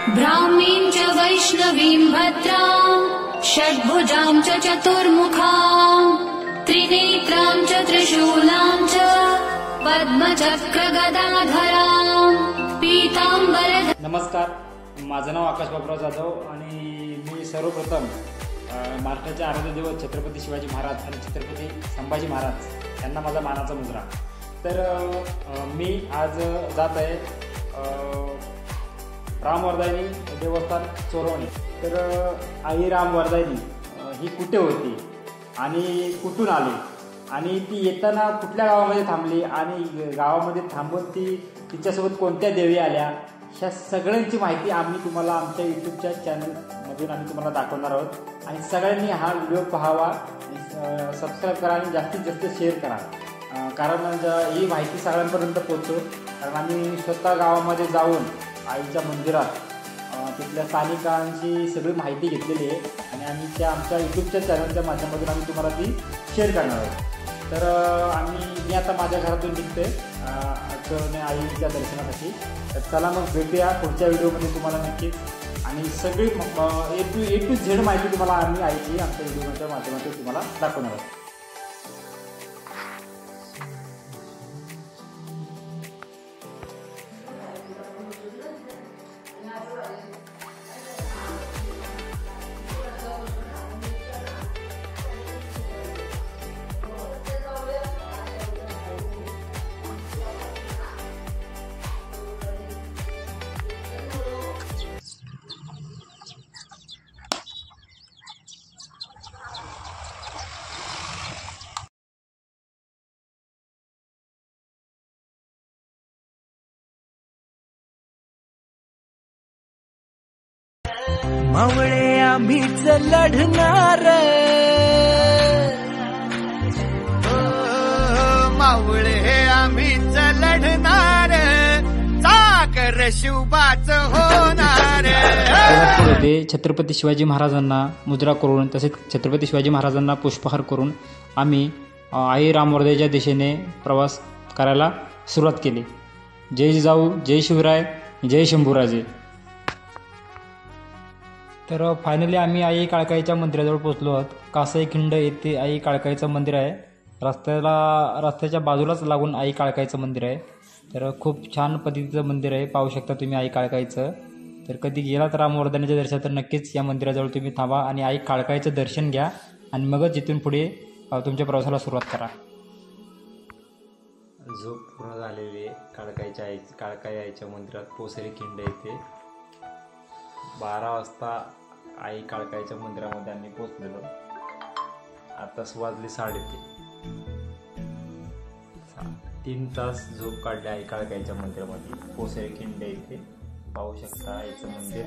ब्राह्मीं च वैष्णवीं भद्रां षड्भुजां च चतुर्मुखां त्रिनेत्रां च त्रिशूलां च पद्मचक्रगदाधरां पीतांबरधरां। नमस्कार, माझं नाव आकाश बाबूराव जाधव आणि मी सर्वप्रथम महाराष्ट्राचे आराध्य दैवत छत्रपती शिवाजी महाराज आणि छत्रपती संभाजी महाराज यांना माझा मानाचा मुजरा। तर मी आज जात आहे रामवर्धायनी देवस्थान चोरवणे। तर आई रामवर्धायनी ही कुठे होती आणि कुठून आली आणि ती येताना कुठल्या गावामध्ये थांबली आणि गावामध्ये थांबून तिच्यासोबत कोणत्या देवी आल्या, ह्या सगळ्यांची माहिती आम्ही तुम्हाला आमच्या यूट्यूबच्या चॅनलमधून आम्ही तुम्हाला दाखवणार आहोत। आणि सगळ्यांनी हा व्हिडिओ पाहावा, सबस्क्राईब करा आणि जास्तीत जास्त शेअर करा, कारण ही माहिती सगळ्यांपर्यंत पोहोचो। कारण आम्ही स्वतः गावामध्ये जाऊन आईच्या मंदिरात तिथल्या स्थानिकांची सगळी माहिती घेतलेली आहे आणि आम्ही आमच्या यूट्यूबच्या चॅनलच्या माध्यमातून आम्ही तुम्हाला ती शेअर करणार आहोत। तर मी आता माझ्या घरातून निघते आईच्या दर्शनासाठी। तर चला मग भेटूया पुढच्या व्हिडिओमध्ये तुम्हाला नक्कीच, आणि सगळी ए टू झेड माहिती तुम्हाला आम्ही आईची आमच्या व्हिडिओच्या माध्यमातून तुम्हाला दाखवणार आहोत। मावळे आम्हीच लढणार, मावळे आम्हीच लढणार, सागर शिवबाच होणार। ते छत्रपती शिवाजी महाराजांना मुजरा करून तसेच छत्रपती शिवाजी महाराजांना पुष्पहार करून आम्ही आई रामवर्धायच्या दिशेने प्रवास करायला सुरुवात केली। जय जिजाऊ, जय शिवराय, जय शंभूराजे। तर फायनली आम्ही आई काळकाईच्या मंदिराजवळ पोहोचलो आहोत। कासाईखिंड येथे आई काळकाईचं मंदिर आहे। रस्त्याच्या बाजूलाच लागून आई काळकाईचं मंदिर आहे। तर खूप छान पद्धतीचं मंदिर आहे, पाहू शकता तुम्ही आई काळकाईचं। तर कधी गेलात रामवर्धायनीच्या दर्शनात तर नक्कीच या मंदिराजवळ तुम्ही थांबा आणि आई काळकाईचं दर्शन घ्या आणि मगच इथून पुढे तुमच्या प्रवासाला सुरुवात करा। झोप पूर्ण झालेली आहे काळकाई आईच्या मंदिरात पोसरीखिंड येथे 12 वाजता आई काळकाईच्या मंदिरामध्ये आम्ही पोचलेलो। आता वाजले 3:30 तास झोप काढली आई काळकाईच्या मंदिरामध्ये पोसरीखिंड येथे। पाहू शकता आईचं मंदिर।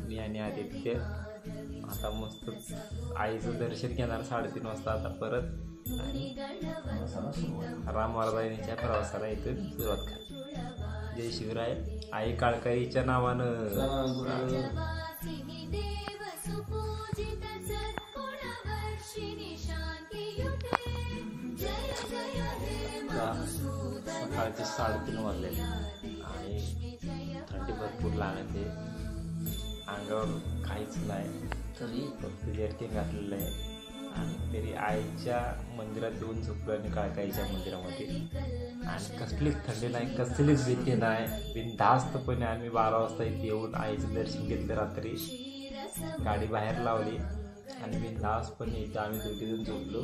मी आणि आदित्य आता मस्त आईचं दर्शन घेणार 3:30 वाजता आता परत, आणि रामवर्धायनीच्या प्रवासाला इथून सुरुवात करा। जय शिवराय। आई काळकाईच्या नावानं सकाळचे 3:30 वाजले आणि थंडी भरपूर लागते। अंगावर काहीच नाही, फक्त जर्किन घातलेलं आहे आणि तरी आईच्या मंदिरात येऊन झोपलो आणि काळकाईच्या मंदिरामध्ये। आणि कसलीच थंडी नाही, कसलीच भीती नाही, बिनधास्तपणे आम्ही 12 वाजता इथे येऊन आईचं दर्शन घेतलं। रात्री गाडी बाहेर लावली आणि बिनधास्तपणे इथं आम्ही दोघीजण झोपलो।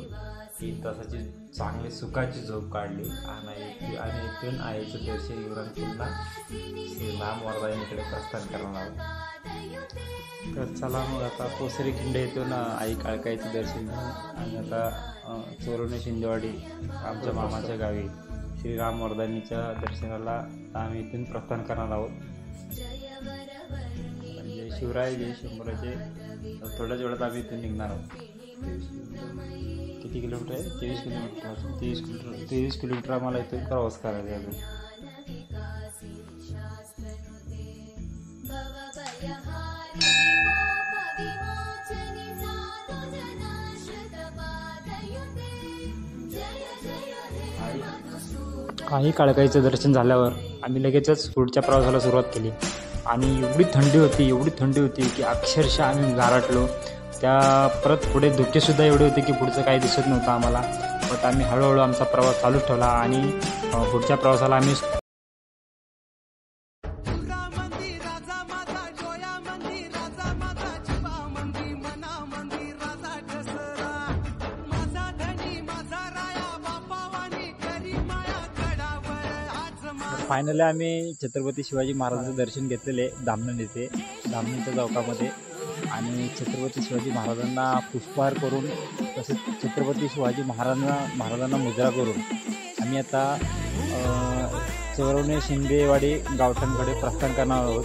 3 तासाची चांगली सुखाची झोप काढली आणि इथून आईचं दर्शन घेऊन पुन्हा श्री रामवर्धायनीकडे प्रस्थान करणार आहोत। तर चला मग आता पोसरीखिंड येथून आई काळकाईचं दर्शन घेऊन आणि आता चोरवणे शिंदेवाडी आमच्या मामाच्या गावी श्री रामवर्धायनीच्या दर्शनाला आम्ही इथून प्रस्थान करणार आहोत। जय शिवराय, जय शंभूराजे। थोड्याच वेळात आम्ही इथून निघणार आहोत। किती किलोमीटर आहे? 23 किलोमीटर। 23 किलोमीटर आम्हाला इथून प्रवास करायचा आहे अजून। काही काळकाईचं दर्शन झाल्यावर आम्ही लगेचच पुढच्या प्रवासाला सुरुवात केली। आणि एवढी थंडी होती की अक्षरशः आम्ही गारटलो. त्या परत पुढे धुकेसुद्धा एवढे होते की पुढचं काही दिसत नव्हतं आम्हाला. बट आम्ही हळूहळू आमचा प्रवास चालूच ठेवला आणि पुढच्या प्रवासाला आम्ही फायनली आम्ही छत्रपती शिवाजी महाराजांचं दर्शन घेतलेले धामणन येथे, धामणनच्या चौकामध्ये. आणि छत्रपती शिवाजी महाराजांना पुष्पहार करून तसेच छत्रपती शिवाजी महाराजांना मुजरा करून आम्ही आता चौरवणे शिंदेवाडी गावठाणकडे प्रस्थान करणार आहोत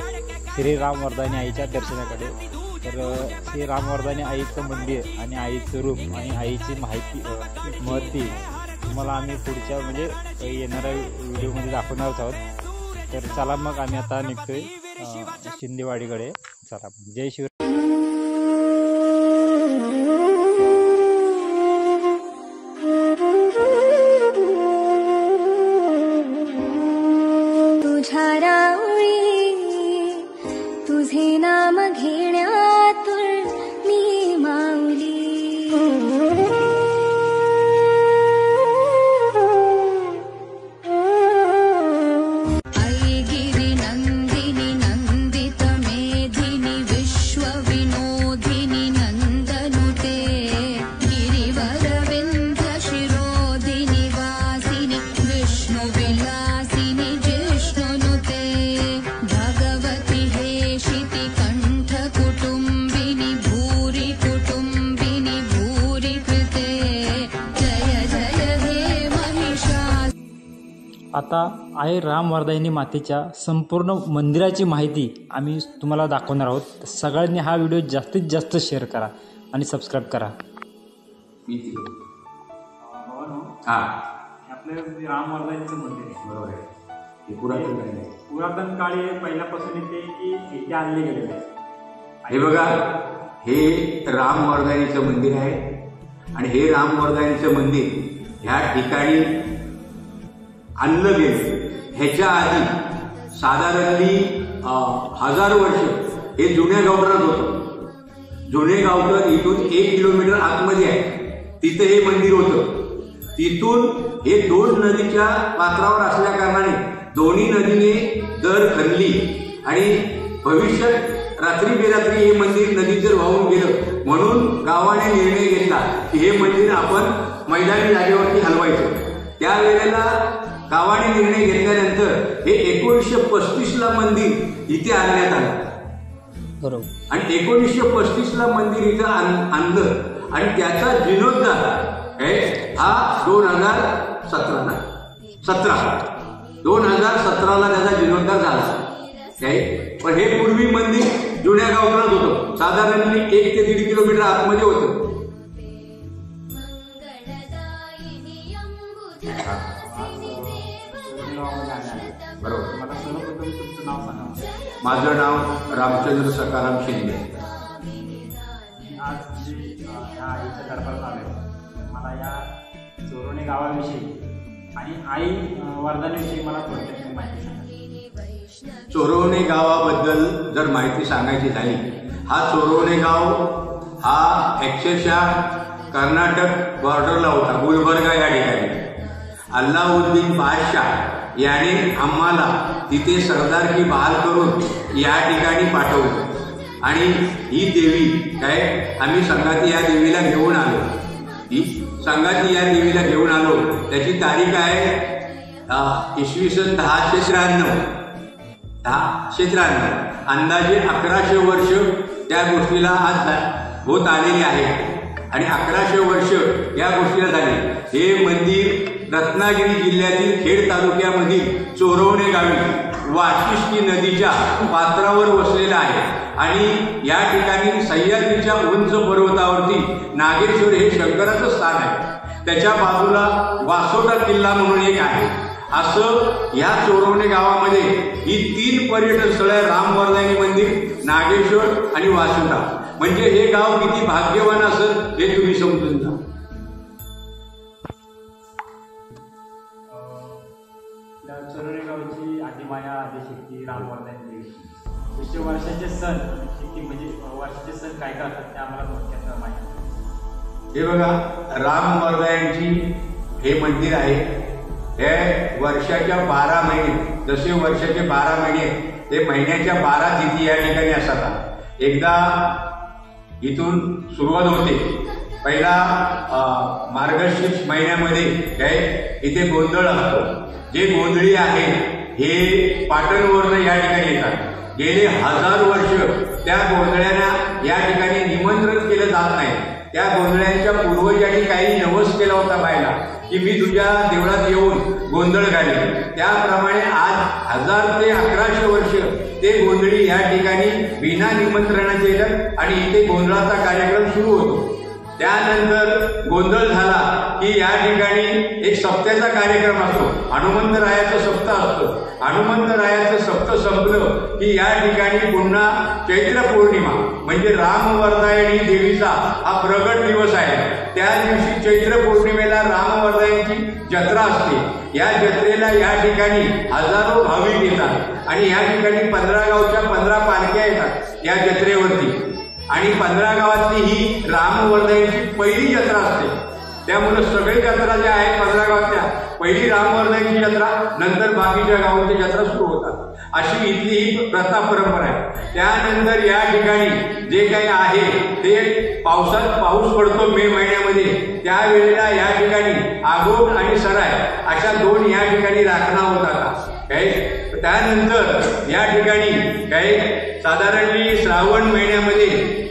श्री रामवर्धानी आईच्या दर्शनाकडे. तर श्री रामवर्धानी आईचं मंदिर आणि आईचं रूप आणि आईची महती तुम्हाला आम्ही पुढच्या म्हणजे येणाऱ्या व्हिडिओमध्ये दाखवणारच आहोत. तर चला मग आम्ही आता निघतोय शिंदेवाडीकडे. चला, जय शिव. तुझ्या राऊळी तुझे नाम घेण्यातून मी माऊली. आता आई रामवर्धानी मातेच्या संपूर्ण मंदिराची माहिती आम्ही तुम्हाला दाखवणार आहोत. सगळ्यांनी हा व्हिडिओ जास्तीत जास्त शेअर करा आणि सबस्क्राईब करा. आपलं रामवर्धानीचं मंदिर आहे, बरोबर आहे. पुरातन काळी पहिल्यापासून येते की इथे आणले गेलेले आहे. हे बघा, हे रामवर्धानीचं मंदिर आहे आणि हे रामवर्धानीचं मंदिर ह्या ठिकाणी आणलं गेलं. ह्याच्या आधी साधारणली 1000 वर्ष हे जुन्या गावठणात होतं. जुने गावठण इथून 1 किलोमीटर आतमध्ये आहे, तिथे हे मंदिर होतं. तिथून हे 2 नदीच्या पात्रावर असल्या कारणाने दोन्ही नदीने दर खणली आणि भविष्यात रात्री बेरात्री हे मंदिर नदीत जर वाहून गेलं म्हणून गावाने निर्णय घेतला की हे मंदिर आपण मैदानी जागेवरती हलवायचं. त्यावेळेला गावाने निर्णय घेतल्यानंतर हे 1935ला मंदिर इथे आणण्यात आलं. बरोबर. आणि 1935ला मंदिर इथं आणलं आणि त्याचा जीर्णोद्धार हा 2017ला त्याचा जीर्णोद्धार झाला. पण हे पूर्वी मंदिर जुन्या गावठणात होतं, साधारण 1 ते 1.5 किलोमीटर आतमध्ये होतं. बरोबर. मला सर्वप्रथम तुमचं नाव सांगा. माझं नाव रामचंद्र सकाराम शिंदे. आज ह्या आईच्या दरबारात आलोय. मला या चोरवणे गावाविषयी आणि आई वर्धानीविषयी मला थोडक्यात माहिती सांगा. चोरवणे गावाबद्दल जर माहिती सांगायची झाली, हा चोरवणे गाव हा अक्षरशः कर्नाटक बॉर्डरला होता, गुलबर्गा या ठिकाणी. अल्लाउद्दीन बादशाह याने आम्हाला तिथे सरदारकी बहाल करून या ठिकाणी पाठवलं आणि ही देवी आम्ही संगाती या देवीला घेऊन आलो. ही संगाती या देवीला घेऊन आलो. त्याची तारीख आहे इसवी सन 1093. अंदाजे 1100 वर्ष त्या गोष्टीला आज होत आलेली आहे आणि 1100 वर्ष या गोष्टीला झाली. हे मंदिर रत्नागिरी जिल्ह्यातील खेड तालुक्यामधील चोरवणे गावी वाशिष्ठी नदीच्या पात्रावर वसलेला आहे आणि या ठिकाणी सह्याद्रीच्या उंच पर्वतावरती नागेश्वर हे शंकराचं स्थान आहे. त्याच्या बाजूला वासोटा किल्ला म्हणून एक आहे. असं या चोरवणे गावामध्ये ही 3 पर्यटन स्थळ आहे, रामवर्धानी मंदिर, नागेश्वर आणि वासोटा. म्हणजे हे गाव किती भाग्यवान असेल हे तुम्ही समजून जा. चोरवणे गावची आदिमाया आदिशक्ती रामवर्धानी देवी तुमचे वर्षाचे सण किती म्हणजे वर्षाचे सण काय काय असतात ते आम्हाला थोडक्यात माहिती. हे बघा, राम वर्धायांची हे मंदिर आहे. हे वर्षाच्या 12 महिने, जसे वर्षाचे 12 महिने ते महिन्याच्या 12 तिथी या ठिकाणी असतात. एकदा इथून सुरुवात होते. पहिला मार्गशीर्ष महिन्यामध्ये काय इथे गोंधळ असतो. जे गोंधळी आहे हे पाटणवरून या ठिकाणी येतात. गेले 1000 वर्ष त्या गोंधळ्यांना या ठिकाणी निमंत्रण केलं जात नाही. त्या गोंधळ्यांच्या पूर्वजांनी काही नवस केला होता बायला की मी तुझ्या देवळात येऊन गोंधळ घालेन. त्याप्रमाणे आज 1000 ते 1100 वर्ष ते गोंधळी या ठिकाणी बिना निमंत्रणाचे येतात आणि इथे गोंधळाचा कार्यक्रम सुरू होतो. त्यानंतर गोंधळ झाला की या ठिकाणी एक सप्त्याचा कार्यक्रम असतो. हनुमंतरायाचं सप्त असतं. हनुमंतरायाचं सप्त संपलं की या ठिकाणी पुन्हा चैत्र पौर्णिमा म्हणजे रामवर्धायणी देवीचा हा प्रगट दिवस आहे. त्या दिवशी चैत्र पौर्णिमेला रामवर्धायणीची जत्रा असते. या जत्रेला या ठिकाणी हजारो भाविक येतात आणि या ठिकाणी 15 गावच्या 15 पालख्या येतात या जत्रेवरती. आणि 15 गावातली ही रामवर्धायणीची पहिली जत्रा असते. त्यामुळे सगळी जत्रा ज्या आहेत 15 गावातल्या पहिली रामवर्धायणीची जत्रा, नंतर बाकीच्या गावांच्या जत्रा सुरू होतात. अशी इथली ही प्रथा परंपरा आहे. त्यानंतर या ठिकाणी जे काही आहे ते पाऊस पडतो मे महिन्यामध्ये. त्यावेळेला या ठिकाणी आगोट आणि सराय अशा 2 या ठिकाणी राखणा होतात. त्यानंतर या ठिकाणी काही साधारणपणे श्रावण महिन्यामध्ये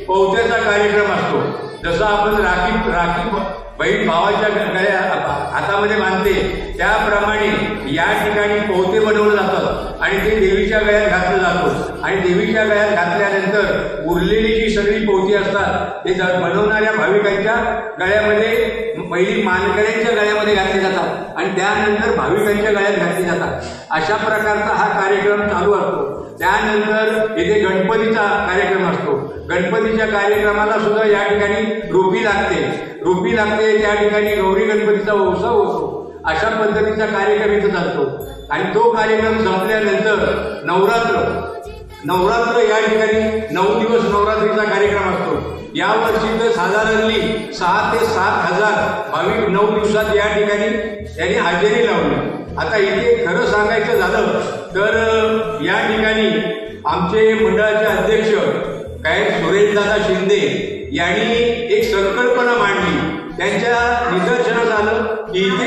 पौत्याचा कार्यक्रम असतो. जसं आपण राखी बहीण भावाच्या गळ्या हातामध्ये बांधते त्याप्रमाणे या ठिकाणी पौते बनवलं जातं आणि ते देवीच्या गळ्यात घातलं जातं. आणि देवीच्या गळ्यात घातल्यानंतर उरलेली जी सगळी पौती असतात ते बनवणाऱ्या भाविकांच्या गळ्यामध्ये पहिली मानकऱ्यांच्या गळ्यामध्ये घातली जातात आणि त्यानंतर भाविकांच्या गळ्यात घातली जातात. अशा प्रकारचा हा कार्यक्रम चालू असतो. त्यानंतर इथे गणपतीचा कार्यक्रम असतो. गणपतीच्या कार्यक्रमाला सुद्धा या ठिकाणी रोपी लागते. त्या ठिकाणी गौरी गणपतीचा उत्सव होतो. अशा पद्धतीचा कार्यक्रम इथं चालतो. आणि तो कार्यक्रम संपल्यानंतर नवरात्र या ठिकाणी 9 दिवस नवरात्रीचा कार्यक्रम असतो. यावर्षी तर साधारणली 6 ते 7 हजार भाविक 9 दिवसात या ठिकाणी त्यांनी हजेरी लावली. आता इथे खरं सांगायचं झालं तर या ठिकाणी आमचे मंडळाचे अध्यक्ष काय सुरेशदादा शिंदे यांनी एक संकल्पना मांडली. त्यांच्या निदर्शनास आलं की इथे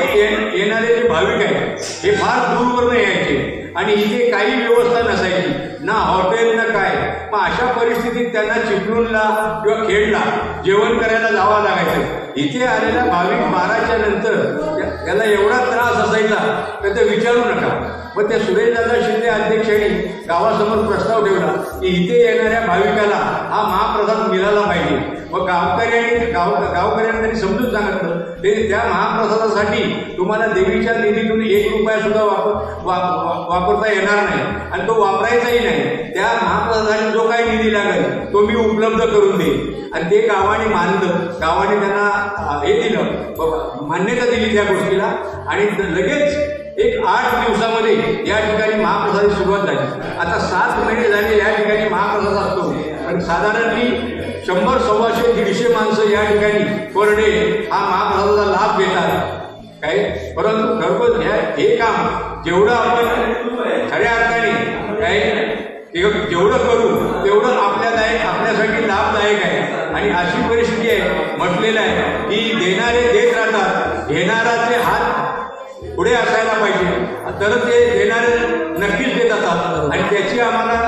येणारे जे भाविक आहेत हे फार दूरवरून यायचे आणि इथे काही व्यवस्था नसायची, ना हॉटेल ना काय. मग अशा परिस्थितीत त्यांना चिपळूणला किंवा खेडला जेवण करायला जावं लागायचं. इथे आलेला भाविक 12च्या नंतर त्याला एवढा त्रास असायचा तर ते विचारू नका. मग त्या सुरेशदादा शिंदे अध्यक्षांनी गावासमोर प्रस्ताव ठेवला की इथे येणाऱ्या भाविकाला हा महाप्रसाद मिळाला पाहिजे. मग गावकऱ्यांनी त्यांनी समजून सांगितलं ते त्या महाप्रसादासाठी तुम्हाला देवीच्या निधीतून 1 रुपया सुद्धा वापरता येणार नाही आणि तो वापरायचाही नाही. त्या महाप्रसादासाठी जो काही निधी लागेल तो मी उपलब्ध करून देईन. आणि ते गावाने मानलं. गावाने त्यांना हे दिलं, मान्यता दिली त्या गोष्टीला आणि लगेच एक 8 दिवसामध्ये या ठिकाणी महाप्रसादाची सुरुवात झाली. आता 7 महिने झाले या ठिकाणी महाप्रसाद असतो. पण साधारणपणे 100, 125, 150 माणसं या ठिकाणी पर डे हा महाप्रसादाचा लाभ घेतात काय. परंतु खरोखर हे काम जेवढं आपण खऱ्या अर्थाने काय जेवढं करू तेवढं आपल्यासाठी लाभदायक आहे. आणि अशी परिस्थिती आहे म्हटलेलं आहे की देणारे देत राहतात, घेणाराचे हात पुढे असायला पाहिजे तर ते देणारे नक्कीच देत असतात. आणि त्याची आम्हाला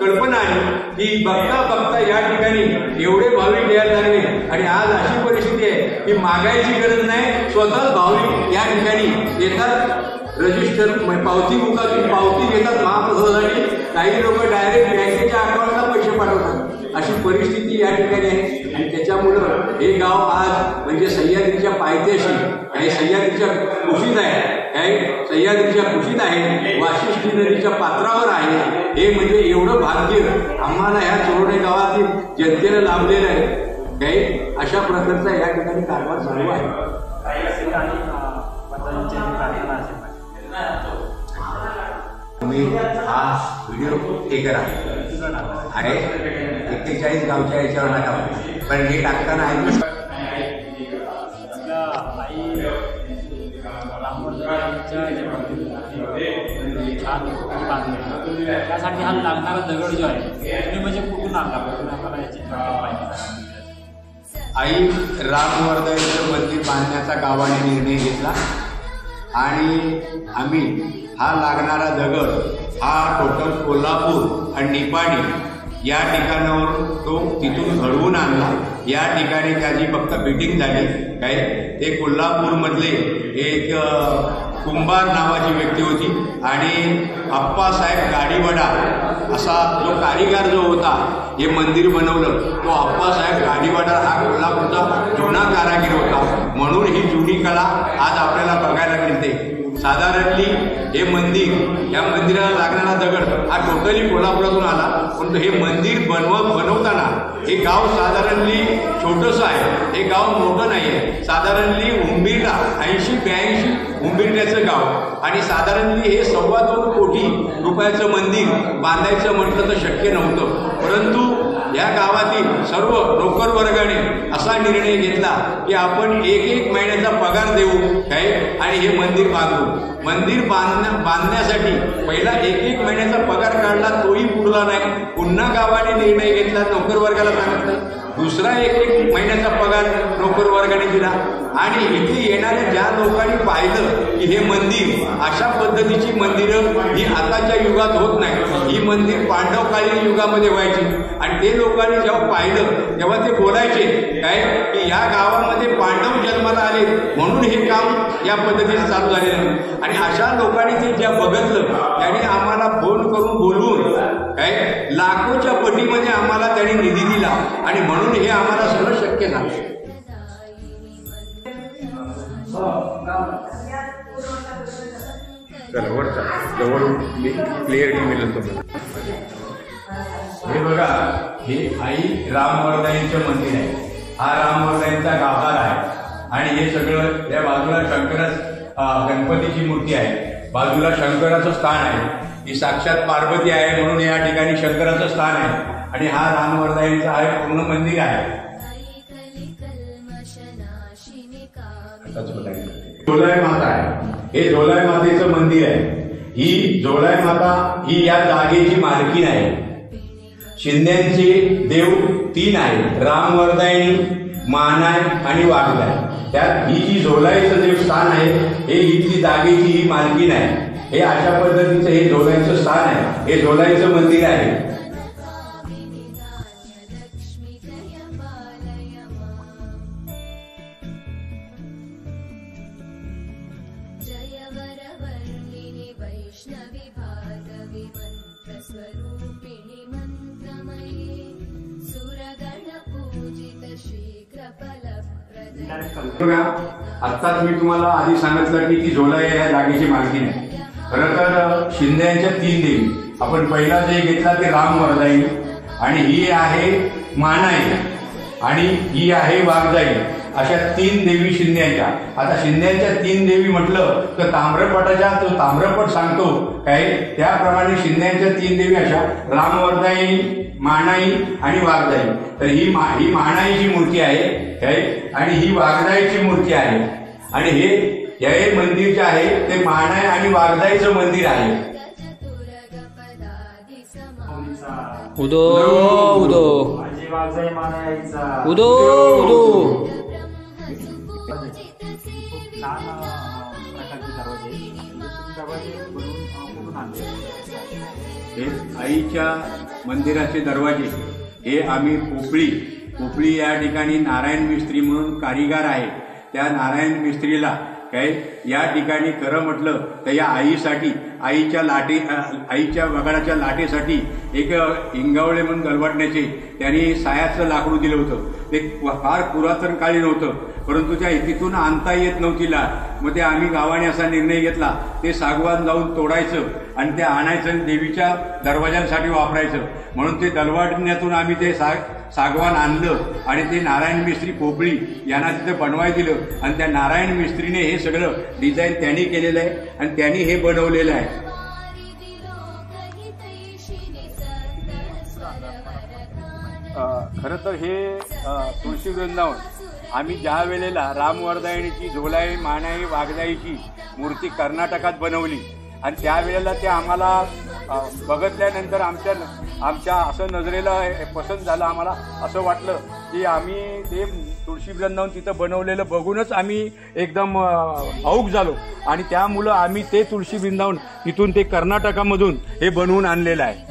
कल्पना आहे की बघता या ठिकाणी एवढे भाविक तयार झाले आणि आज अशी परिस्थिती आहे की मागायची गरज नाही, स्वतःच भाविक या ठिकाणी येतात. रजिस्टर पावती घेतात महाप्रसादासाठी. काही लोक डायरेक्ट बँकेच्या अकाउंटला पैसे पाठवतात. अशी परिस्थिती या ठिकाणी आहे. आणि त्याच्यामुळं हे गाव आज म्हणजे सह्याद्रीच्या पायथ्याशी काही सह्याद्रीच्या कुशीत आहे, सह्याद्रीच्या कुशीत आहे, वाशिष्ठी नदीच्या पात्रावर आहे. हे म्हणजे एवढं भाग्य आम्हाला ह्या चोरडे गावातील जनतेला लाभलेलं आहे. काही अशा प्रकारचा या ठिकाणी कारभार चालू आहे. तुम्ही हा व्हिडिओ हे करा. आहे 41 गावच्या याच्यावर टाकावं, पण हे टाकताना आई रामवर्धनीच्या छान बांधले, त्यासाठी हा लागणारा दगड जो आहे तुम्ही म्हणजे कुठून आणला, आम्हाला याची माहिती. आई रामवर्धनीचं मंदिर बांधण्याचा गावाने निर्णय घेतला आणि आम्ही हा लागणारा दगड हा टोटल कोल्हापूर आणि निपाणी या ठिकाणावर तो तिथून घडवून आणला. या ठिकाणी त्याची फक्त फिटिंग झाली. काय ते कोल्हापूरमधले एक कुंभार नावाची व्यक्ती होती आणि अप्पासाहेब गाडीवाडा असा जो कारीगर जो होता हे मंदिर बनवलं, तो अप्पासाहेब गाडीवाडा हा कोल्हापूरचा जुना कारागीर होता. म्हणून ही जुनी कला आज आपल्याला बघायला मिळते. साधारणली हे मंदिर, या मंदिराला लागणारा दगड हा टोटली कोल्हापुरातून आला, पण हे मंदिर बनवताना हे गाव साधारणली छोटंसं आहे, हे गाव मोठं नाही आहे. साधारणली उंबीरला 80-82 उंबीरण्याचं गाव आणि साधारणली हे 2.25 कोटी रुपयाचं मंदिर बांधायचं म्हटलं तर शक्य नव्हतं. परंतु या गावातील सर्व नोकर वर्गाने असा निर्णय घेतला की आपण 1 महिन्याचा पगार देऊ काय आणि हे मंदिर बांधू. मंदिर बांधण्यासाठी पहिला 1 महिन्याचा पगार काढला, तोही पुरला नाही. पुन्हा गावाने निर्णय घेतला, नोकर वर्गाला सांगितलं, दुसरा 1 महिन्याचा पगार नोकर वर्गाने दिला. आणि इथे येणाऱ्या ज्या लोकांनी पाहिलं की हे मंदिर अशा पद्धतीची मंदिरं ही आताच्या युगात होत नाही, ही मंदिर पांडवकालीन युगामध्ये व्हायची. आणि ते लोकांनी जेव्हा पाहिलं तेव्हा ते बोलायचे काय की या गावामध्ये पांडव जन्माला आले म्हणून हे काम या पद्धतीने चालू झालेलं. आणि अशा लोकांनी ते ज्या बघितलं त्यांनी आम्हाला फोन करून बोलवून काय लाखोच्या पटीमध्ये आम्हाला त्यांनी निधी दिला आणि म्हणून हे आम्हाला सगळं शक्य झालं. चला वरचा जवळ क्लिअर मिळेल तुम्हाला. हे बघा, हे आई रामवर्धनीचं मंदिर आहे. हा रामवर्धनीचा गाभारा आहे आणि हे सगळं या बाजूला गणपतीची मूर्ती आहे, बाजूला शंकराचं स्थान आहे. ही साक्षात पार्वती आहे म्हणून या ठिकाणी शंकराचं स्थान आहे आणि हा रामवर्धनीचा आहे पूर्ण मंदिर आहे. जोलाई माता आहे, हे जोलाई मातेचं मंदिर आहे. ही जोलाई माता ही या जागेची मालकीण आहे. शिंद्यांचे देव 3 आहेत, रामवर्धनी, मानाय आणि वाघदाय. त्यात ही जी जोलाईचं जे स्थान आहे हे इथली जागेची ही मालकीण आहे. हे अशा पद्धतीचं हे जोलाईचं स्थान आहे, हे जोलाईचं मंदिर आहे. बघा, आत्ताच मी तुम्हाला आधी सांगितलं की ती जोलाई या जागेची मालकीण आहे. खरं तर शिंद्यांच्या 3 देवी, आपण पहिला जे घेतला ते रामवर्धनी आणि ही आहे मानाई आणि ही आहे वाघजाई. अशा 3 देवी शिंद्यांच्या. आता शिंद्यांच्या 3 देवी म्हटलं तर ताम्रपटाच्या जो ताम्रपट सांगतो काय त्याप्रमाणे शिंद्यांच्या 3 देवी अशा रामवर्धनी, मानाई आणि वाघजाई. तर ही मानाईची मूर्ती आहे काय आणि ही वाघजाईची मूर्ती आहे. आणि हे मंदिर जे आहे ते मानाई आणि वाघजाईचं मंदिर आहे. उदो उदो वाघजाई मानाईचा उदो उदो. छान प्रकारचे दरवाजे बनवून आणले. हे आईच्या मंदिराचे दरवाजे हे आम्ही पोपळी या ठिकाणी नारायण मिस्त्री म्हणून कारीगर आहे. त्या नारायण मिस्त्रीला काय या ठिकाणी खरं म्हटलं तर या आईसाठी आईच्या वगाडाच्या लाटेसाठी एक इंगावळे म्हणून गलवाटण्याचे त्यांनी सायाचं लाकडू दिलं होतं. ते फार पुरातन कालीन होतं, परंतु त्या तिथून आणता येत नव्हती लाट. मग ते आम्ही गावाने असा निर्णय घेतला ते सागवान जाऊन तोडायचं आणि ते आणायचं देवीच्या दरवाजांसाठी वापरायचं. म्हणून ते दलवाटण्यातून आम्ही ते सागवान आणलं आणि ते नारायण मिस्त्री पोपळी यांना तिथे बनवायला दिलं. आणि त्या नारायण मिस्त्रीने हे सगळं डिझाईन त्यांनी केलेलं आहे आणि त्यांनी हे बनवलेलं आहे. खरं तर हे तुळशी वृंदावन आम्ही ज्या वेळेला रामवर्धायणीची झोलाई मानाई वाघदाईची मूर्ती कर्नाटकात बनवली आणि त्यावेळेला ते आम्हाला बघितल्यानंतर आमच्या असं नजरेला पसंत झालं. आम्हाला असं वाटलं की आम्ही ते तुळशी वृंदावन तिथं बनवलेलं बघूनच आम्ही एकदम भावूक झालो आणि त्यामुळं आम्ही ते तुळशी वृंदावन तिथून ते कर्नाटकामधून हे बनवून आणलेलं आहे.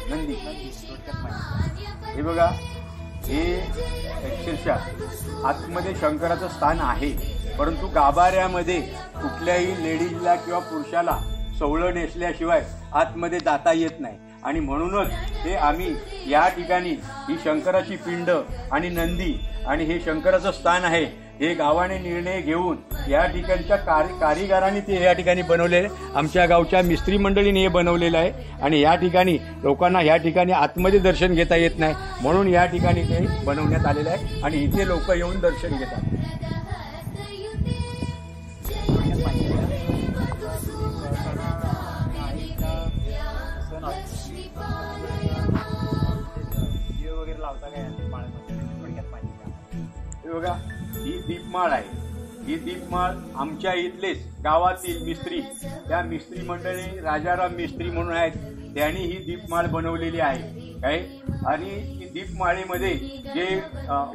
नंदी हे बघा, हे अक्षरशः आतमध्ये शंकराचं स्थान आहे, परंतु गाभाऱ्यामध्ये कुठल्याही लेडीजला किंवा पुरुषाला सोवळं नेसल्याशिवाय आतमध्ये जाता येत नाही आणि म्हणूनच हे आम्ही या ठिकाणी ही शंकराची पिंड आणि नंदी आणि हे शंकराचं स्थान आहे हे गावाने निर्णय घेऊन या ठिकाणच्या कारिगरांनी ते या ठिकाणी बनवलेले, आमच्या गावच्या मिस्त्री मंडळीने हे बनवलेलं आहे आणि या ठिकाणी लोकांना या ठिकाणी आतमध्ये दर्शन घेता येत नाही म्हणून या ठिकाणी ते बनवण्यात आलेलं आहे आणि इथे लोक येऊन दर्शन घेतात. बघा, ही दीपमाळ आहे. ही दीपमाळ आमच्या इथलेच गावातील मिस्त्री, त्या मिस्त्री मंडळी राजाराम मिस्त्री म्हणून आहेत, त्यांनी ही दीपमाळ बनवलेली आहे काय. आणि ही दीपमाळेमध्ये जे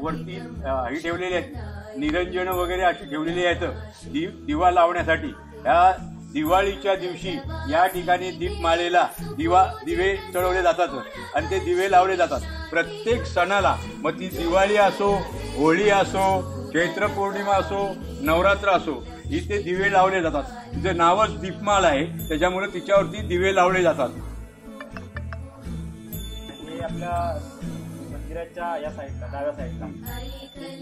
वरती हे ठेवलेले आहेत निरंजन वगैरे अशी ठेवलेली आहेत दिवा लावण्यासाठी. या दिवाळीच्या दिवशी या ठिकाणी दीपमाळेला दिवे चढवले जातात आणि ते दिवे लावले जातात प्रत्येक सणाला. मग ती दिवाळी असो, होळी असो, चैत्र पौर्णिमा असो, नवरात्र असो, इथे दिवे लावले जातात. तिचं नावच दीपमाळ आहे त्याच्यामुळे तिच्यावरती दिवे लावले जातात. हे आपल्या मंदिराच्या या साईडला, डाव्या साईडला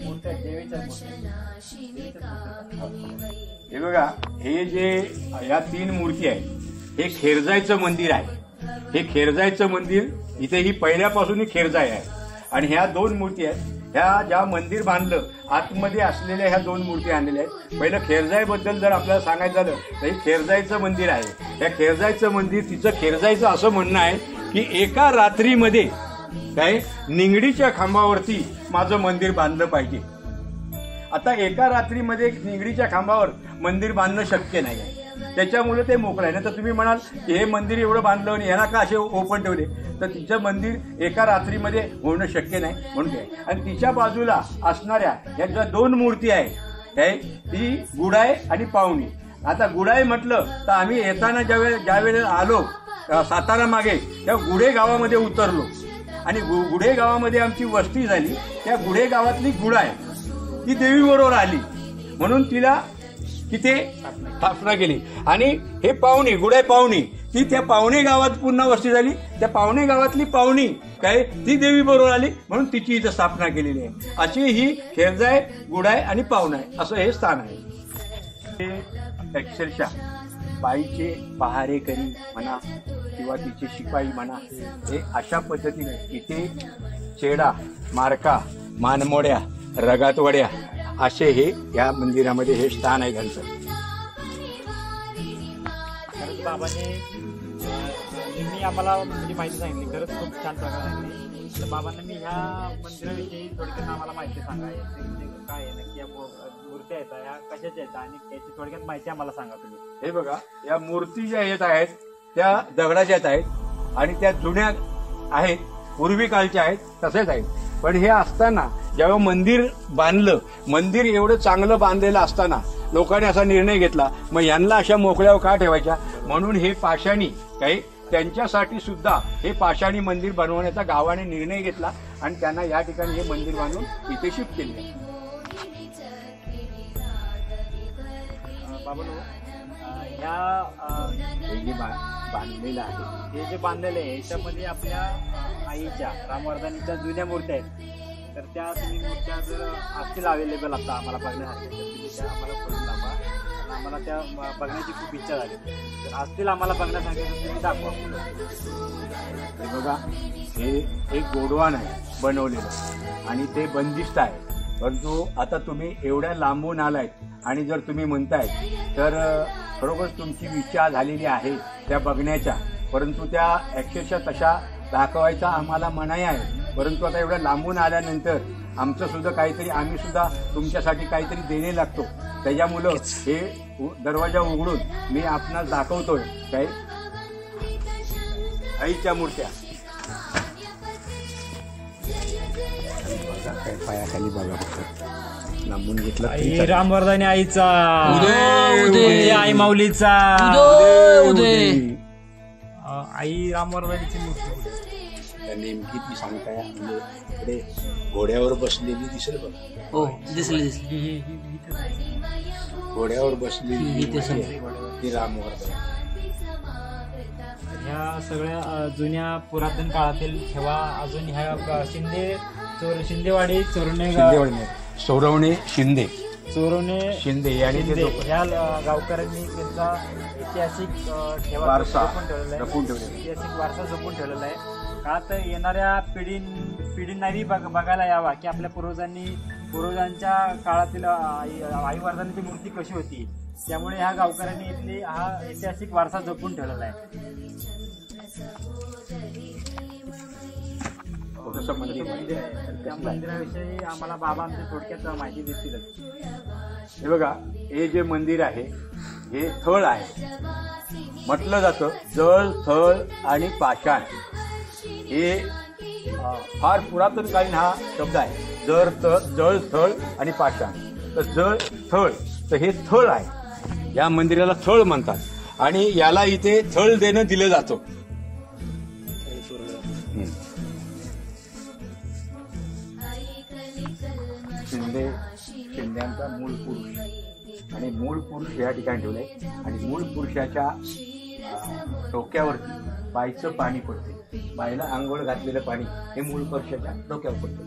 मूर्त्या देवीच्या हे बघा, हे जे या 3 मूर्ती आहेत हे खेरजाईचं मंदिर आहे. हे खेरजाईचं मंदिर इथे ही पहिल्यापासून खेरजाई आहे आणि ह्या 2 मूर्ती आहेत. ह्या ज्या मंदिर बांधलं आतमध्ये असलेल्या ह्या 2 मूर्ती आणलेल्या आहेत. पहिलं खेरजाईबद्दल जर आपल्याला सांगायचं झालं तर हे खेरजाईचं मंदिर आहे. या खेरजाईचं मंदिर, तिचं खेरजाईचं असं म्हणणं आहे की एका रात्रीमध्ये काय निंगडीच्या खांबावरती माझं मंदिर बांधलं पाहिजे. आता एका रात्रीमध्ये निगडीच्या खांबावर मंदिर बांधणं शक्य नाही आहे, त्याच्यामुळे ते मोकळं आहे. तर तुम्ही म्हणाल की हे मंदिर एवढं बांधलं आणि यांना का असे ओपन ठेवले, तर तिचं मंदिर एका रात्रीमध्ये होणं शक्य नाही म्हणून ते. आणि तिच्या बाजूला असणाऱ्या या ज्या 2 मूर्ती आहेत ती गुडाई आणि पावनी. आता गुडाई म्हटलं तर आम्ही येताना ज्यावेळेला आलो सातारा मागे त्या गुढे गावामध्ये उतरलो आणि गुढे गावामध्ये आमची वस्ती झाली. त्या गुढे गावातली गुडाई ती देवीबरोबर आली म्हणून तिला तिथे स्थापना केली. आणि हे पाहुणी, गुडाई पाहुणी, ती त्या पाहुणे गावात पुन्हा वस्ती झाली. त्या पाहुणे गावातली पाहुणी काय ती देवी बरोबर आली म्हणून तिची इथं स्थापना केलेली आहे. अशी ही खेरजाई, गुडाई आणि पाहुणाई असं हे स्थान आहे. अक्षरशः बाईचे पहारेकरी म्हणा किंवा तिचे शिपाई म्हणा, हे अशा पद्धतीने इथे चेडा, मारका, मानमोड्या, रगातवड्या असे हे या मंदिरामध्ये हे स्थान आहे त्यांचं. खरंच बाबांनी नेहमी आम्हाला म्हणजे माहिती सांगितली, खरंच खूप छान प्रकारे सांगितली. तर बाबांना मी ह्या मंदिराविषयी थोडक्यात आम्हाला माहिती सांगायची, काय आहे नक्की या मूर्त्या आहेत या कशाच्या आहेत आणि याची थोडक्यात माहिती आम्हाला सांगा तुम्ही. हे बघा, या मूर्ती ज्या येत आहेत त्या दगडाच्या आहेत आणि त्या जुन्या आहेत, पूर्वी काळच्या आहेत, तसेच आहेत. पण हे असताना जेव्हा मंदिर बांधलं, मंदिर एवढं चांगलं बांधलेलं असताना लोकांनी असा निर्णय घेतला मग यांना अशा मोकळ्यावर का ठेवायच्या, म्हणून हे पाषाणी काही त्यांच्यासाठी सुद्धा हे पाषाणी मंदिर बनवण्याचा गावाने निर्णय घेतला आणि त्यांना या ठिकाणी हे मंदिर बांधून इथे शिफ्ट केले. बाबा ह्या बांधलेलं आहे, हे जे बांधलेलं आहे याच्यामध्ये आपल्या आईच्या रामवर्धानीच्या जुन्या मूर्त्या आहेत. तर त्या तुम्ही मूर्त्या जर असतील अवेलेबल आता आम्हाला बघण्यासाठी तर तुम्ही त्या आम्हाला करून दाखवा. आम्हाला त्या बघण्याची खूप इच्छा झाली. तर असतील आम्हाला बघण्यासाठी तर तुम्ही दाखवा. बघा, हे एक गोडवान आहे बनवलेलं आणि ते बंदिस्त आहे. परंतु आता तुम्ही एवढ्या लांबून आलायत आणि जर तुम्ही म्हणताय तर खरोखर तुमची इच्छा झालेली आहे त्या बघण्याच्या, परंतु त्या अक्षरशः तशा दाखवायचा आम्हाला मनाई आहे. परंतु आता एवढ्या लांबून आल्यानंतर आमचं सुद्धा काहीतरी, आम्ही सुद्धा तुमच्यासाठी काहीतरी देणे लागतो. त्याच्यामुळं हे दरवाजा उघडून मी आपणास दाखवतोय काय आईच्या मूर्त्या. काय पायाखाली बघा फक्त लांबून घेतलं. आई रामवर्धानी आईचा, उदय आई माऊलीचा, उदय. आई रामवर्धानीची मूर्ती. नेमकी ती सांगताय म्हणजे इकडे घोड्यावर बसलेली दिसेल बघ. हो दिसली दिसली. घोड्यावर बसलेली ती रामवर्धन. ह्या सगळ्या जुन्या पुरातन काळातील ठेवा अजून ह्या शिंदेवाडी सौरवणे शिंदे शिंदे यांनी ह्या गावकऱ्यांनी त्यांचा ऐतिहासिक ठेवा वारसा जपून ठेवलेला, ऐतिहासिक वारसा जपून ठेवलेला आहे. का तर येणाऱ्या पिढींनाही बघायला यावा की आपल्या पूर्वजांच्या काळातील आई वर्धानीची मूर्ती कशी होती. त्यामुळे ह्या गावकऱ्यांनी इथली हा ऐतिहासिक वारसा जपून ठेवलेला आहे. मंदिर आहे, त्या मंदिराविषयी आम्हाला बाबा आमच्या थोडक्यात माहिती देतीलच. हे बघा, हे जे मंदिर आहे हे थळ आहे. म्हटलं जातं जळ, थळ आणि पाषाण हे फार पुरातनकालीन हा शब्द आहे. जळ, थळ आणि पाषाण. तर जळ, थळ, तर हे थळ आहे. या मंदिराला थळ म्हणतात आणि याला इथे थळ देणं दिलं जातं. शिंद्यांचा मूळ पुरुष आणि मूळ पुरुष या ठिकाणी ठेवलंय आणि मूळ पुरुषाच्या डोक्यावरती बाईचं पाणी पडते. बाईला आंघोळ घातलेलं पाणी हे मूळ पुरुषाच्या डोक्यावर पडतं.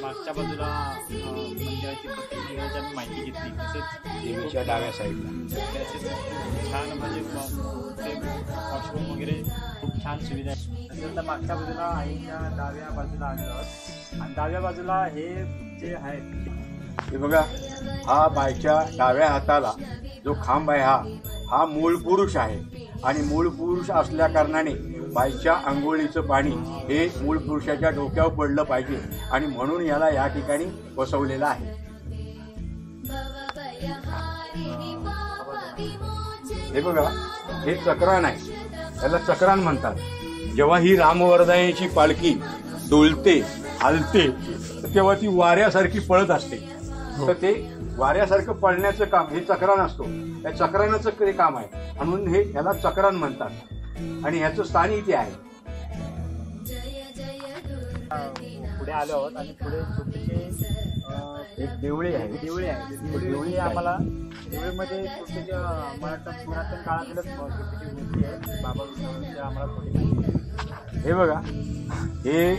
मागच्या बाजूला मंदिराची प्रतिक्रियाची माहिती घेतली. तसेच देवीच्या डाव्या साईडला छान म्हणजे वॉशरूम वगैरे खूप छान सुविधा आहे. तसेच तर मागच्या बाजूला आईच्या डाव्या बाजूला आलेलो आहोत आणि डाव्या बाजूला हे जे आहे हे बघा, हा बाईच्या डाव्या हाताला जो खांब आहे हा मूळ पुरुष आहे आणि मूळ पुरुष असल्या कारणाने बाईच्या आंघोळीचं पाणी हे मूळ पुरुषाच्या डोक्यावर पडलं पाहिजे आणि म्हणून याला या ठिकाणी बसवलेलं आहे. हे बघा, हे चक्रान आहे, याला चक्रान म्हणतात. जेव्हा ही रामवर्धानीची पालखी डोलते, हलते, तेव्हा ती वाऱ्यासारखी पळत असते. तर ते वाऱ्यासारखं पळण्याचं काम हे चक्रान असतो. या चक्रानाचं ते काम आहे म्हणून हे याला चक्रान म्हणतात आणि ह्याचं स्थान इथे आहे. पुढे आलो आहोत आणि पुढे छोटेसे एक देवळी आहे. देवळी आम्हाला देवळीमध्ये छोटेसे मराठा पुरातन काळातीलच छोटीशी मूर्ती आहे. बाबा विष्णूंच्या आम्हाला थोडी माहिती. हे बघा, हे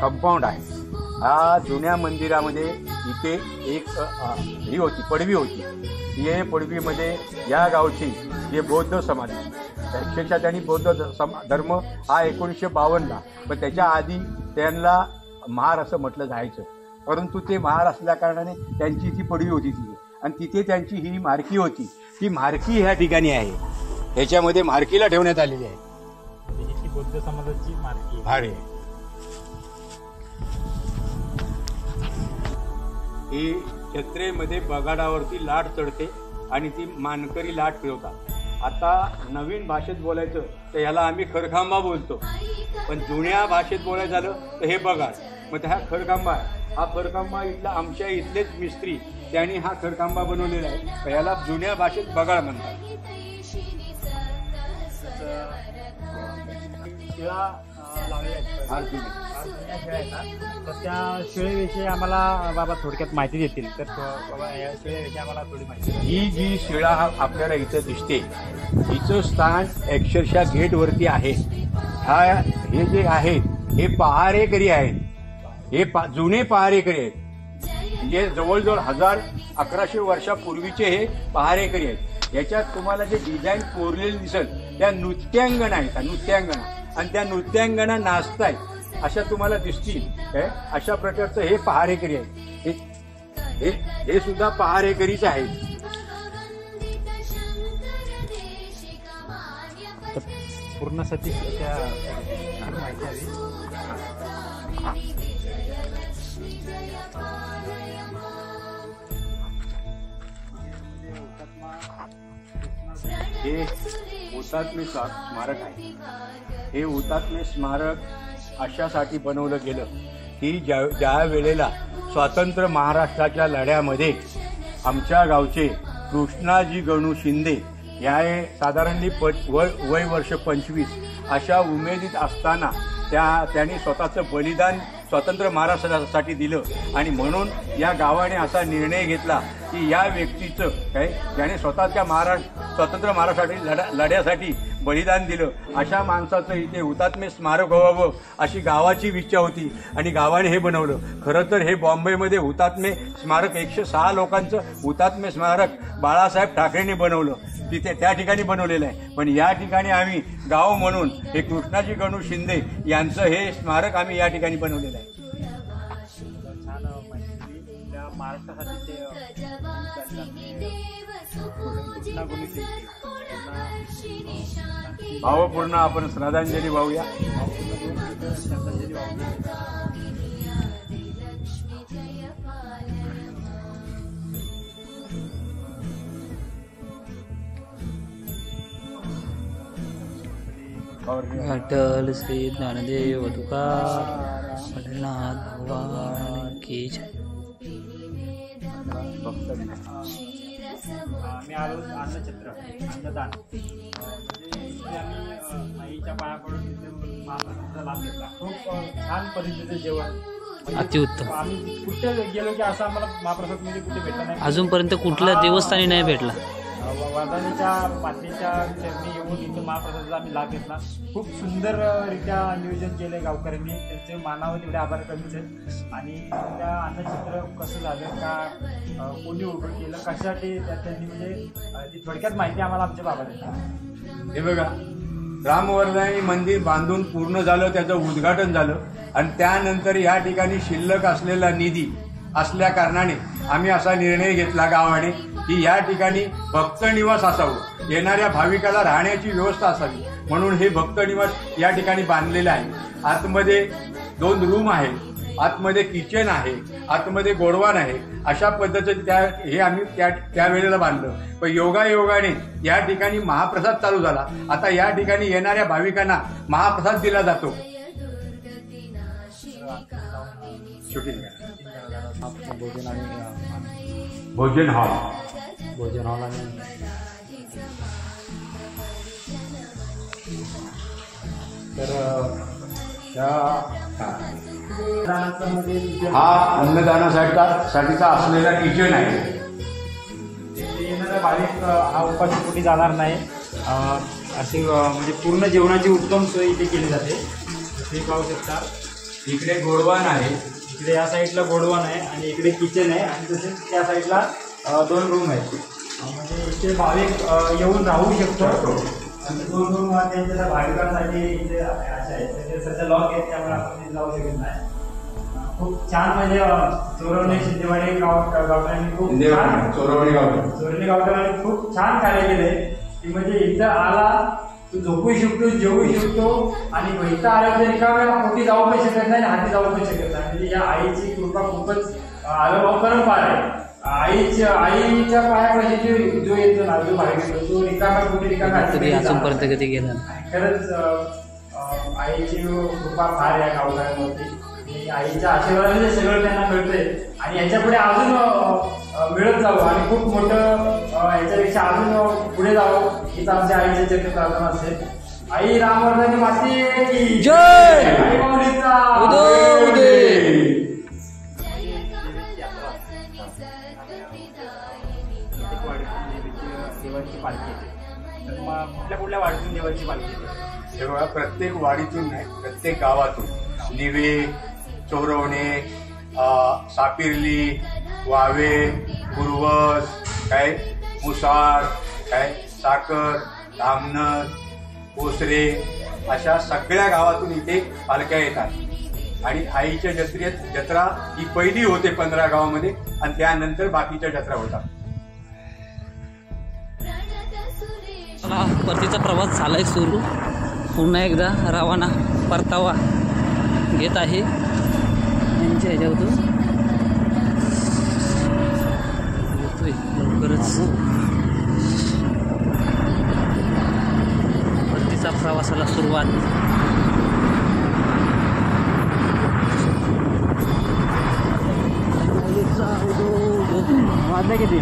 कंपाऊंड आहे. हा जुन्या मंदिरामध्ये इथे एक ही होती, पडवी होती. या पडवीमध्ये या गावची जे बौद्ध समाज, अक्षरशः त्यांनी बौद्ध धर्म हा 1952ला, पण त्याच्या आधी त्यांना महार असं म्हटलं जायचं. परंतु ते महार असल्या कारणाने त्यांची ती पडवी होती तिथे आणि तिथे त्यांची ही मारकी होती. ती मारकी ह्या ठिकाणी आहे. ह्याच्यामध्ये मारकीला ठेवण्यात आलेली आहे. बौद्ध समाजाची मारकी आहे. ही जत्रेमध्ये बगाडावरती लाट चढते आणि ती मानकरी लाट फिरवतात. आता नवीन भाषेत बोलायचं तर ह्याला आम्ही खरखांबा बोलतो, पण जुन्या भाषेत बोलायचं झालं तर हे बगाड. मग हा खरखांबा आहे. हा खरखांबा इथला आमच्या इथलेच मिस्त्री त्यांनी हा खरखांबा बनवलेला आहे. याला जुन्या भाषेत बगाड म्हणतात. तर त्या शिळेविषयी आम्हाला बाबा थोडक्यात माहिती देतील. तर बाबा या शिळेविषयी आम्हाला थोडी माहिती. ही जी शिळा आपल्याला इथं दिसते, हिचं स्थान अक्षरशः गेटवरती आहे. हे जे आहेत हे पहारेकरी आहेत. हे जुने पहारेकरी आहेत. म्हणजे जवळजवळ 1100 वर्षापूर्वीचे हे पहारेकरी आहेत. याच्यात तुम्हाला जे डिझाईन कोरलेले दिसेल त्या नृत्यांगणा आहेत. नृत्यांगणा आणि त्या नृत्यांगना नाचतायत अशा तुम्हाला दिसतील काय. अशा प्रकारचं हे पहारेकरी आहे. हे सुद्धा पहारेकरीच आहेत. पूर्ण सतीशच्या माहिती हवी. हे हुतात्मे स्मारक आहे. हे हुतात्मे स्मारक अशासाठी बनवलं गेलं की ज्या वेळेला स्वातंत्र्य महाराष्ट्राच्या लढ्यामध्ये आमच्या गावचे कृष्णाजी गणू शिंदे या साधारणली वय वर्ष 25 अशा उमेदीत असताना त्यांनी स्वतःचं बलिदान स्वातंत्र्य महाराष्ट्रासाठी दिलं. आणि म्हणून या गावाने असा निर्णय घेतला की या व्यक्तीचं ज्याने स्वतःच्या स्वतंत्र महाराष्ट्रासाठी लढ्यासाठी बलिदान दिलं अशा माणसाचं इथे हुतात्मे स्मारक व्हावं अशी गावाची इच्छा होती आणि गावाने हे बनवलं. खरं तर हे बॉम्बेमध्ये हुतात्मे स्मारक 106 लोकांचं हुतात्मे स्मारक बाळासाहेब ठाकरेंनी बनवलं. तिथे त्या ठिकाणी बनवलेलं आहे. पण या ठिकाणी आम्ही गाव म्हणून हे कृष्णाजी गणू शिंदे यांचं हे स्मारक आम्ही या ठिकाणी बनवलेलं आहे. महाराष्ट्रासाठी भावपूर्ण आपण श्रद्धांजली वाहूया. अटल श्री ज्ञानदेव तुकार पंढरीनाथ भगवान की जय. आम्ही आलो अन्नछत्र अन्नदान म्हणजे आम्ही आईच्या पाया पडून तिथे महाप्रसादाचा लाभ घेतला. खूप छान पद्धतीचं जेवण अतिउत्तम. आम्ही कुठे गेलो की असं आम्हाला महाप्रसाद म्हणजे कुठे भेटला नाही. अजूनपर्यंत कुठल्या देवस्थानी नाही भेटला. वर्धानीच्या पाटणीच्या चरणी येऊन इथं महाप्रसादाचा आम्ही लाभ घेतला. खूप सुंदररित्या नियोजन केलंय गावकऱ्यांनी. त्यांचे मानावं तेवढे आभार कमीच आहेत. आणि त्या अन्नछत्र कसं झालं का कोणी उभं केलं कशासाठी त्यांनी म्हणजे ती थोडक्यात माहिती आम्हाला आमच्या बाबा देतात. हे बघा रामवर्धानी मंदिर बांधून पूर्ण झालं, त्याचं उद्घाटन झालं आणि त्यानंतर या ठिकाणी शिल्लक असलेला निधी असल्या कारणाने आम्ही असा निर्णय घेतला गावाने की या ठिकाणी भक्त निवास असावं, येणाऱ्या भाविकाला राहण्याची व्यवस्था असावी म्हणून हे भक्त निवास या ठिकाणी बांधलेलं आहे. आतमध्ये 2 रूम आहे, आतमध्ये किचन आहे, आतमध्ये गोडवान आहे. अशा पद्धतीने हे आम्ही त्या वेळेला बांधलं. पण योगायोगाने या ठिकाणी महाप्रसाद चालू झाला. आता या ठिकाणी येणाऱ्या भाविकांना महाप्रसाद दिला जातो. भोजन हॉल आणि तर हा अन्नदानासाठीचा असलेला किचन आहे. येणारा भाविक हा उपाशीपोटी जाणार नाही. असे म्हणजे पूर्ण जेवणाची उत्तम सोय इथे केली जाते. हे पाहू शकता. इकडे गोडवान आहे, इकडे या साईडला गोडवान आहे आणि इकडे किचन आहे आणि तसेच त्या साईडला 2 रूम आहेत. म्हणजे इथे भाविक येऊन राहू शकतो. आणि 2 रूम त्यांच्या भाविकांसाठी इथे असे आहेत. म्हणजे सध्या लॉक आहेत त्यामुळे आपण तिथे जाऊ शकत नाही. खूप छान म्हणजे चोरवणे शिंदेवाडी गावकऱ्यांनी खूप छान चोरवणे गावकऱ्यांनी खूप छान कार्य केलंय की म्हणजे इथं आला तू झोपू शकतो, जेवू शकतो आणि इथं आल्यावर रिकाम्या पोटी जाऊ पण शकत नाही, हाती जाऊ पण शकत नाही. म्हणजे या आईची कृपा खूपच अपरंपार आहे. आईच्या पायापाशी जो येतो ना, जो भाविक येतो तो रिकाम्या पोटी रिकाम्या अजूनपर्यंत कधी गेला. खरंच आईची कृपा फार आहे गावकऱ्यांवरती. आईच्या आशीर्वादाने सगळं त्यांना मिळतंय आणि याच्यापुढे अजून मिळत जावं आणि खूप मोठं याच्यापेक्षा अजून पुढे जावं हीच आमच्या आईच्या चरित्र प्रार्थना असेल. आई रामवर्धानी माते की जय. आई माऊलीचा देवाची पालखी येते. तर मग कुठल्या वाडीतून देवाची पालखी येते? हे बघा, प्रत्येक वाडीतून नाही, प्रत्येक गावातून निवे, चोरवणे, सापिर्ली, वावे, गुरवस, मुसाळ, साखर, धामनर, ओसरे अशा सगळ्या गावातून इथे पालख्या येतात आणि आईच्या जत्रा ही पहिली होते 15 गावामध्ये आणि त्यानंतर बाकीच्या जत्रा होतात. परतीचा प्रवास झालाय सुरू. पुन्हा एकदा रवाना परतावा घेत आहे यांच्या ह्याच्यातून येतोय लवकरच. परतीचा प्रवासाला सुरुवात. वाजले किती?